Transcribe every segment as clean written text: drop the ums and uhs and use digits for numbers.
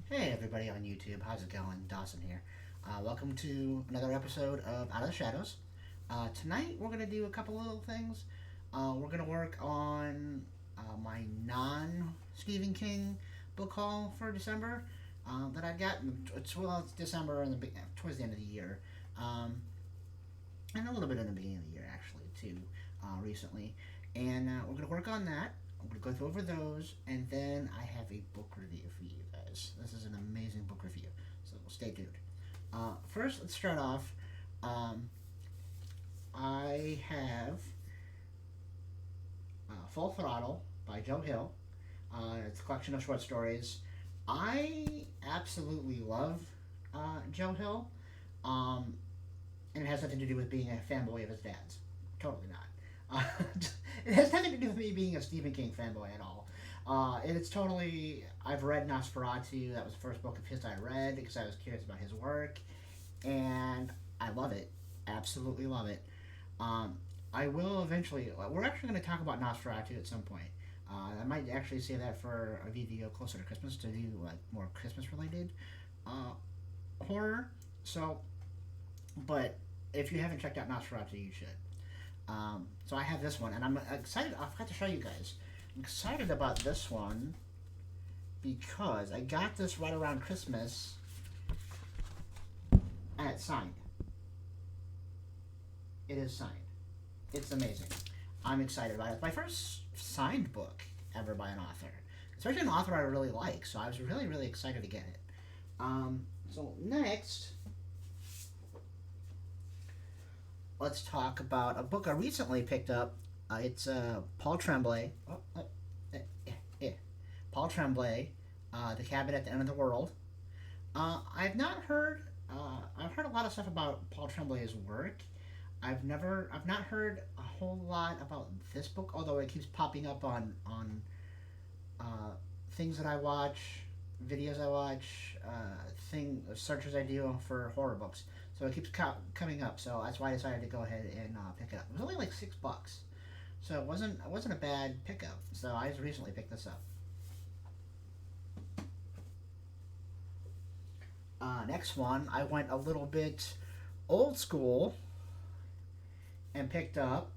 Hey everybody on YouTube, how's it going? Dawson here. Welcome to another episode of Out of the Shadows. Tonight we're going to do a couple little things. We're going to work on my non Stephen King book haul for December that I got. It's December and towards the end of the year. Um, and a little bit in the beginning of the year actually too, recently. And we're going to work on that. I'm going to go through over those, and then I have a book review for you guys. This is an amazing book review, so stay tuned. First, let's start off. Um, I have Full Throttle by Joe Hill. It's a collection of short stories. I absolutely love Joe Hill, um, and it has nothing to do with being a fanboy of his dad's. Totally not. It has nothing to do with me being a Stephen King fanboy at all. It's totally. I've read Nosferatu. That was the first book of his I read because I was curious about his work, and I love it. Absolutely love it. Um, I will eventually. We're actually going to talk about Nosferatu at some point. I might actually say that for a video closer to Christmas to do like more Christmas related uh, horror. So, but if you haven't checked out Nosferatu, you should. So I have this one, and I'm excited. I forgot to show you guys. I'm excited about this one because I got this right around Christmas, and it's signed. It is signed. It's amazing. I'm excited about it. It's my first signed book ever by an author, especially an author I really like. So I was really, really excited to get it. So next, let's talk about a book I recently picked up. It's Paul Tremblay. Yeah. Paul Tremblay, The Cabin at the End of the World. I've not heard. I've heard a lot of stuff about Paul Tremblay's work. I've not heard a whole lot about this book, although it keeps popping up on uh, things that I watch, videos I watch, searches I do for horror books. So it keeps coming up. So that's why I decided to go ahead and pick it up. It was only like $6, so it wasn't a bad pickup. So I just recently picked this up. Next one, I went a little bit old school and picked up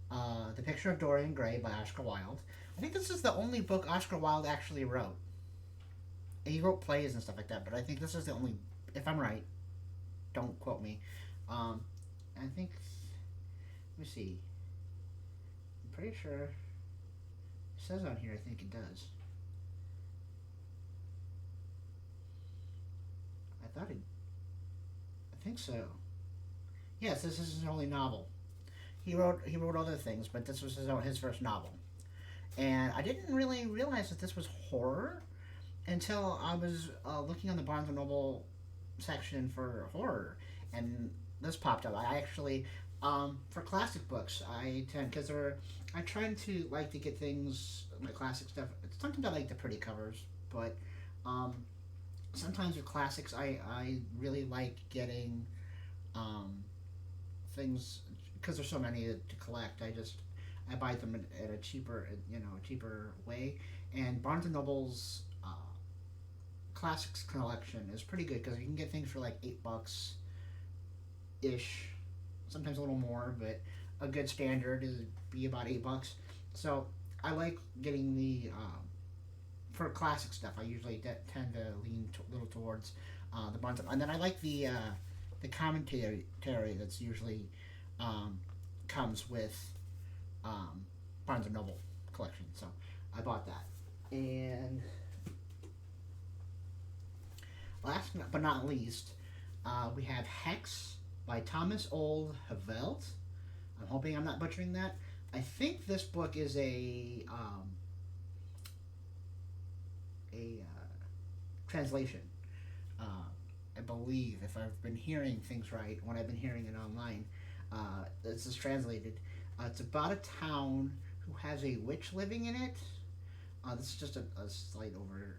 The Picture of Dorian Gray by Oscar Wilde. I think this is the only book Oscar Wilde actually wrote. He wrote plays and stuff like that, but I think this is the only, if I'm right, don't quote me. I think, let me see. I'm pretty sure it says on here, I think it does. I think so. Yes, this is his only novel. He wrote other things, but this was his first novel. And I didn't really realize that this was horror until I was looking on the Barnes and Noble section for horror, and this popped up. I actually, for classic books, I tend because I try to like to get things my classic stuff. Sometimes I like the pretty covers, but um, sometimes with classics, I really like getting um, things because there's so many to collect. I buy them at a cheaper way, and Barnes and Noble's classics collection is pretty good because you can get things for like $8 ish, sometimes a little more, but a good standard is be about $8. So I like getting the for classic stuff. I usually tend to lean a little towards the Barnes, and then I like the commentary that's usually um, comes with Barnes and Noble collection. So I bought that, and last but not least, we have Hex by Thomas Old Havelt. I'm hoping I'm not butchering that. I think this book is a translation. Uh, I believe, if I've been hearing things right, when I've been hearing it online, this is translated. It's about a town who has a witch living in it. This is just a slight over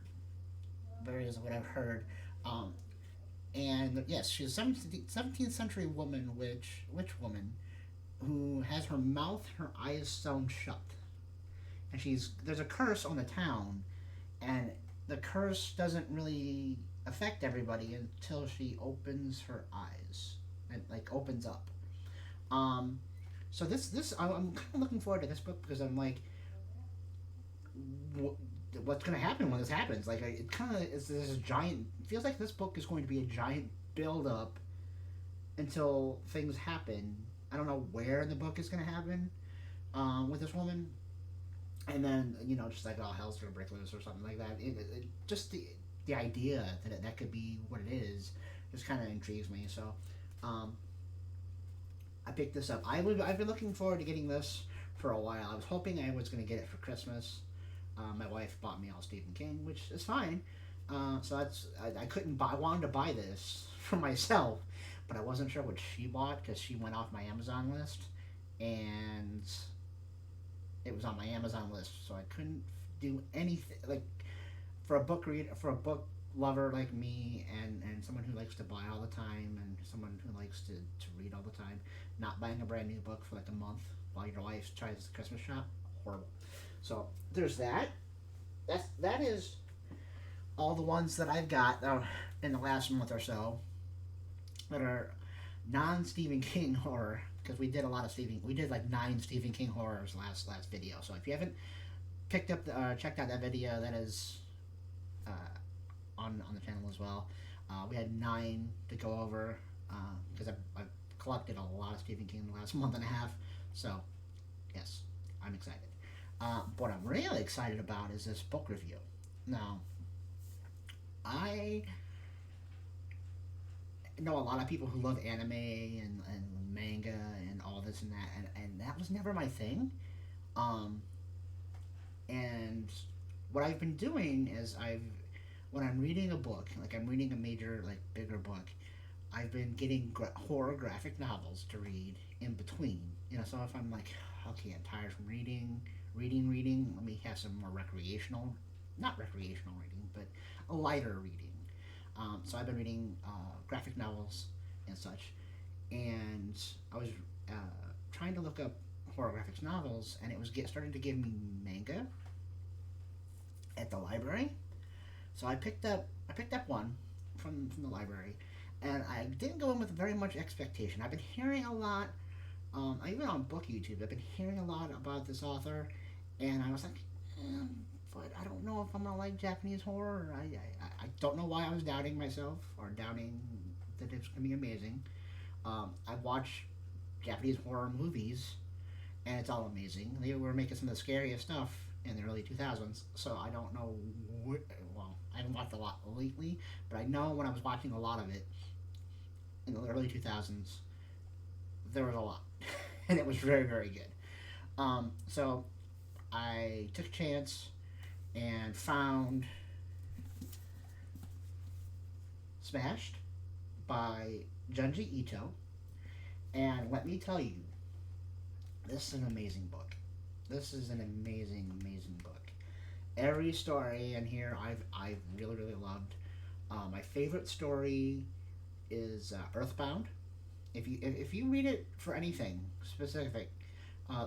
various of what I've heard. Um, and yes, she's a 17th century witch woman, who has her mouth, her eyes sewn shut, and there's a curse on the town, and the curse doesn't really affect everybody until she opens her eyes and like opens up. Um, so this I'm kind of looking forward to this book because I'm like, what's going to happen when this happens? Like it kind of is this giant. Feels like this book is going to be a giant build up until things happen. I don't know where in the book is going to happen with this woman, and then just like oh hell's gonna break loose or something like that. Just the idea that that could be what it is just kind of intrigues me. So um, I picked this up. I've been looking forward to getting this for a while. I was hoping I was going to get it for Christmas. My wife bought me all Stephen King, which is fine. So I couldn't buy. I wanted to buy this for myself, but I wasn't sure what she bought because she went off my Amazon list, and it was on my Amazon list, so I couldn't do anything like for a book lover like me, and someone who likes to buy all the time, and someone who likes to read all the time. Not buying a brand new book for like a month while your wife tries the Christmas shop, horrible. So there's that. That is all the ones that I've got in the last month or so that are non Stephen King horror because we did a lot of we did like 9 Stephen King horrors last video. So if you haven't picked up checked out that video, that is uh, on the channel as well. We had 9 to go over because I've collected a lot of Stephen King in the last month and a half. So yes, I'm excited. What I'm really excited about is this book review. Now, I know a lot of people who love anime and manga and all this and that, and that was never my thing. Um, and what I've been doing is when I'm reading a book, like I'm reading a major, like bigger book, I've been getting horror graphic novels to read in between. So if I'm like, okay, I'm tired from reading, let me have some more not recreational reading, but a lighter reading. So I've been reading graphic novels and such, and I was uh, trying to look up horror graphics novels, and it was starting to give me manga at the library. So I picked up one from the library, and I didn't go in with very much expectation. I've been hearing a lot, even on book YouTube. I've been hearing a lot about this author, and I was like, but I don't know if I'm gonna like Japanese horror. I don't know why I was doubting myself or doubting that it's gonna be amazing. I watch Japanese horror movies, and it's all amazing. They were making some of the scariest stuff in the early 2000s, so I don't know. Well, I haven't watched a lot lately, but I know when I was watching a lot of it in the early 2000s, there was a lot, and it was very, very good. So I took a chance and found Smashed by Junji Ito, and let me tell you, this is an amazing book. This is an amazing, amazing book. Every story in here I've really, really loved. My favorite story is Earthbound. If you read it for anything specific,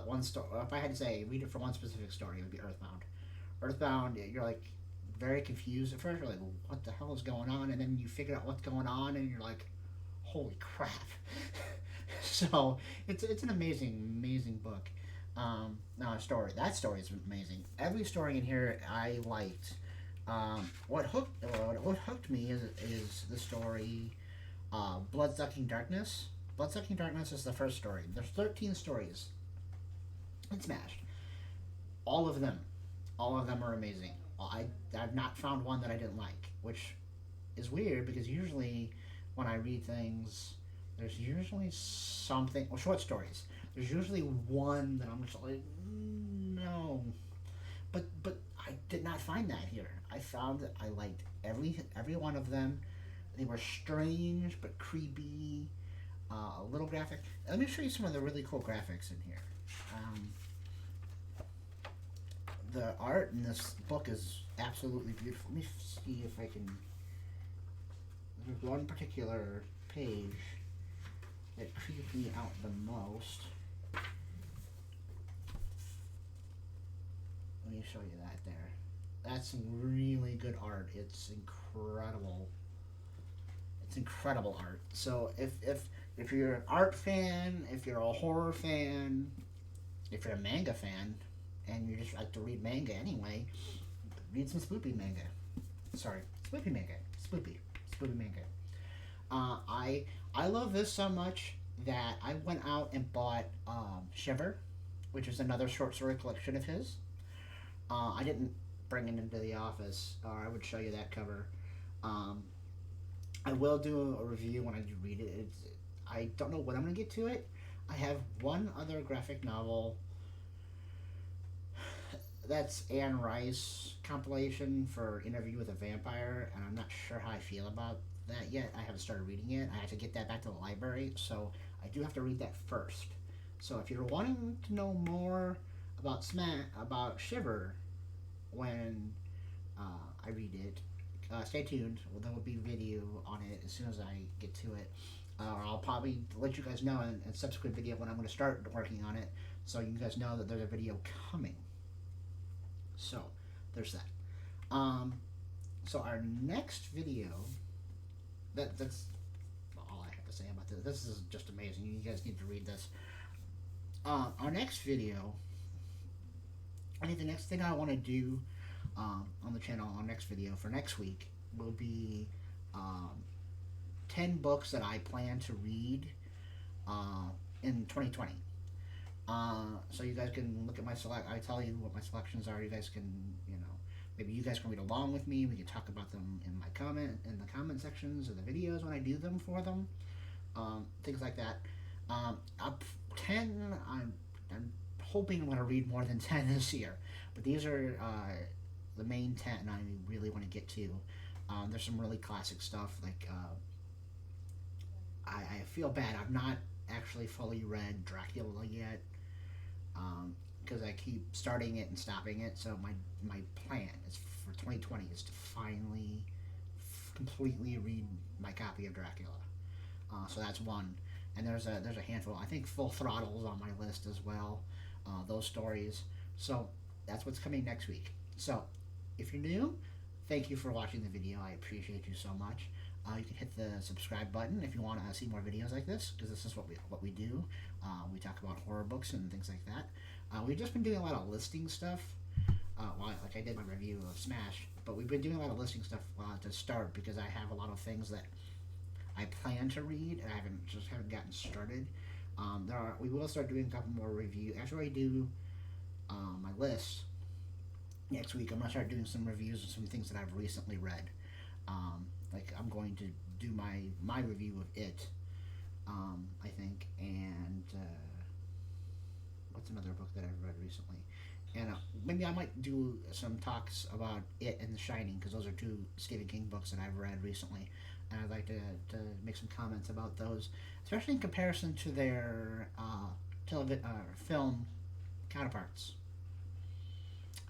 one story. If I had to say read it for one specific story, it would be Earthbound. Earthbound, you're like very confused at first. You're like, what the hell is going on? And then you figure out what's going on, and you're like, holy crap! So it's an amazing, amazing book. No, story. That story is amazing. Every story in here I liked. What hooked me is the story, Bloodsucking Darkness. Bloodsucking Darkness is the first story. There's 13 stories. It's Smashed. All of them are amazing. I've not found one that I didn't like, which is weird because usually when I read things, there's usually something. Well, short stories. There's usually one that I'm just like, no. But I did not find that here. I found that I liked every one of them. They were strange but creepy, a little graphic. Let me show you some of the really cool graphics in here. The art in this book is absolutely beautiful. Let me see if I can. There's one particular page that creeped me out the most. Let me show you that there. That's some really good art. It's incredible. It's incredible art. So if you're an art fan, if you're a horror fan, if you're a manga fan, and you just like to read manga anyway, read some spoopy manga. Sorry, spoopy manga. Spoopy. Spoopy manga. I love this so much that I went out and bought Shiver, which is another short story collection of his. I didn't bring it into the office, or I would show you that cover. Um, I will do a review when I do read it. I don't know when I'm going to get to it. I have one other graphic novel that's Anne Rice compilation for Interview with a Vampire, and I'm not sure how I feel about that yet. I haven't started reading it. I have to get that back to the library, so I do have to read that first. So if you're wanting to know more about Shiver when I read it, stay tuned. Well, there will be video on it as soon as I get to it. I'll probably let you guys know in a subsequent video when I'm going to start working on it, so you guys know that there's a video coming. So there's that. So our next video, that's all I have to say about this. This is just amazing. You guys need to read this. Our next video, I think the next thing I want to do on the channel, our next video for next week, will be 10 books that I plan to read in 2020. So you guys can look at my I tell you what my selections are. You guys can, maybe you guys can read along with me. We can talk about them in the comment sections of the videos when I do them for them. Things like that. Up 10, I'm hoping I'm going to read more than 10 this year. But these are the main 10 I really want to get to. There's some really classic stuff. Like, I feel bad. I've not actually fully read Dracula yet. Because I keep starting it and stopping it. So my plan is for 2020 is to finally completely read my copy of Dracula. So that's one. And there's a handful. I think Full Throttle is on my list as well. Those stories. So that's what's coming next week. So if you're new, thank you for watching the video. I appreciate you so much. You can hit the subscribe button if you want to see more videos like this, because this is what we do. We talk about horror books and things like that. We've just been doing a lot of listing stuff. Like I did my review of Smash, but we've been doing a lot of listing stuff to start, because I have a lot of things that I plan to read and I haven't gotten started. We will start doing a couple more reviews after I do my list next week. I'm gonna start doing some reviews of some things that I've recently read. Like I'm going to do my review of It, I think, and what's another book that I've read recently? And maybe I might do some talks about It and The Shining, because those are two Stephen King books that I've read recently, and I'd like to make some comments about those, especially in comparison to their film counterparts.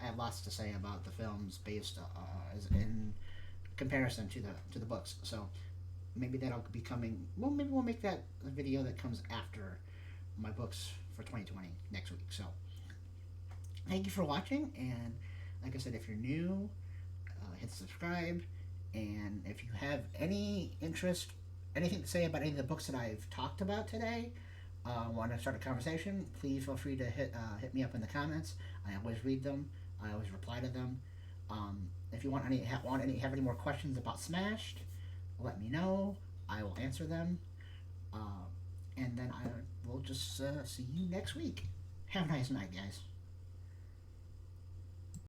I have lots to say about the films based in comparison to the books. So maybe that'll be coming. Well, maybe we'll make that a video that comes after my books for 2020 next week. So thank you for watching, and like I said, if you're new, hit subscribe, and if you have any interest, anything to say about any of the books that I've talked about today, want to start a conversation, please feel free to hit me up in the comments. I always read them. I always reply to them. If you have any more questions about Smashed, let me know. I will answer them. And then I will just see you next week. Have a nice night, guys.